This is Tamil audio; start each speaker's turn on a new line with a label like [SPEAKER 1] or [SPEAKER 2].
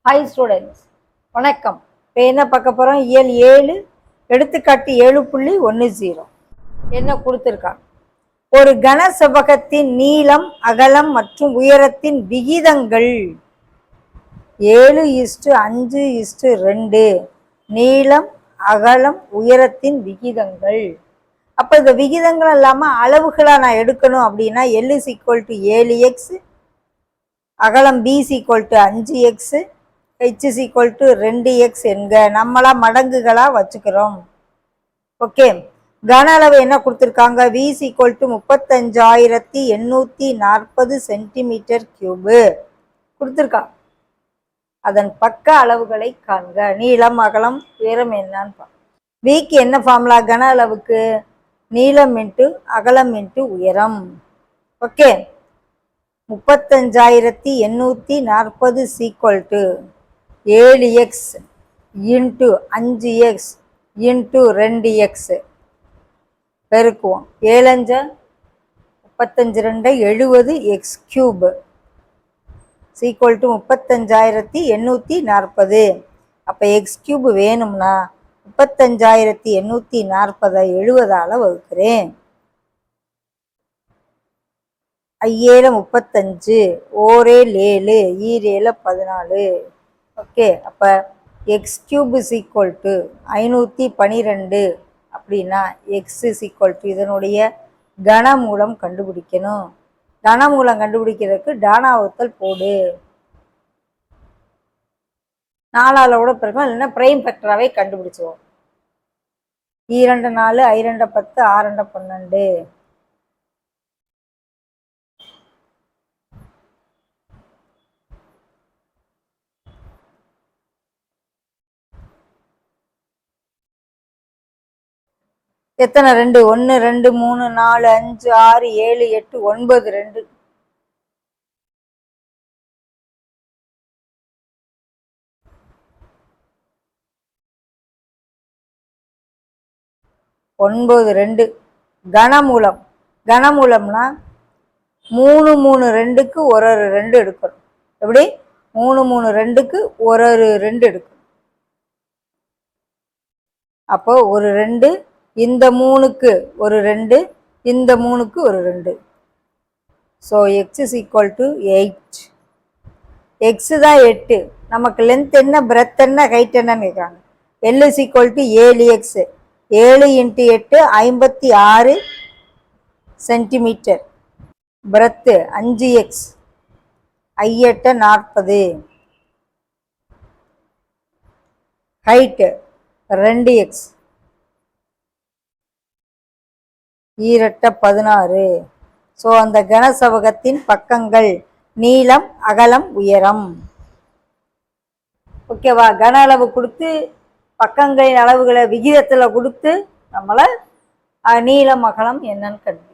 [SPEAKER 1] ஹாய் ஸ்டூடெண்ட்ஸ், வணக்கம். இப்போ என்ன பார்க்க போகிறோம்? இயல் 7 எடுத்துக்காட்டு 7.10 என்ன கொடுத்துருக்காங்க? ஒரு கன செவ்வகத்தின் நீளம், அகலம் மற்றும் உயரத்தின் விகிதங்கள் 7:5:2. நீளம், அகலம், உயரத்தின் விகிதங்கள். அப்போ இந்த விகிதங்கள் இல்லாமல் அளவுகளாக நான் எடுக்கணும் அப்படின்னா L = 7x, அகலம் B = 5x, H = 2x என்க. நம்மளா மடங்குகளாக வச்சுக்கிறோம். ஓகே, கன அளவு என்ன கொடுத்துருக்காங்க? V = 35,840 cm3 கொடுத்துருக்காங்க. அதன் பக்க அளவுகளை காண்க. நீளம், அகலம், உயரம் என்னன்னு விக்கு என்ன ஃபார்முலா? கன அளவுக்கு நீளம் இன்ட்டு அகலம் இன்ட்டு உயரம். Okay, 35,840 = 7x into 5x into 2x பெருக்குவோம். 7×5 35, 70x³ = 35,840. அப்போ x³ வேணும்னா 35,840 70ஆல் வகுக்கிறேன். 5 35, 1 7, 7 14. ஓகே, அப்போ x³ = 512 அப்படின்னா x = இதனுடைய கனமூலம் கண்டுபிடிக்கணும். கனமூலம் கண்டுபிடிக்கிறதுக்கு டானா வகுத்தல் போடு. 4ஆல் கூட பிறகு இல்லைன்னா பிரைம் ஃபேக்டராகவே கண்டுபிடிச்சிடுவோம். 2 4, 5 10, 6 12. எத்தனை 2? 1 2 3 4 5 6 7 8 9 2. ஒன்பது 2 கனமூலம். கனமூலம்னா 3 3 2க்கு ஒரு 2 எடுக்கணும். எப்படி? 3 3 2க்கு ஒரு 2 எடுக்கணும். அப்போ ஒரு 2, இந்த 3க்கு ஒரு 2, இந்த 3க்கு ஒரு 2. So x = 8. x தான் 8. நமக்கு லென்த் என்ன, பிரெத் என்ன, ஹைட் என்னன்னு கேட்குறாங்க. L = 7x. 7 × 8 56 cm. Breadth 5x. 5 8 40. Height 2x. 2 16. So அந்த கனசெவ்வகத்தின் பக்கங்கள் நீளம், அகலம், உயரம். ஓகேவா? கன அளவு கொடுத்து பக்கங்களின் அளவுகளை விகிதத்தில் கொடுத்து நம்மளை நீளம், அகலம் என்னன்னு கண்டு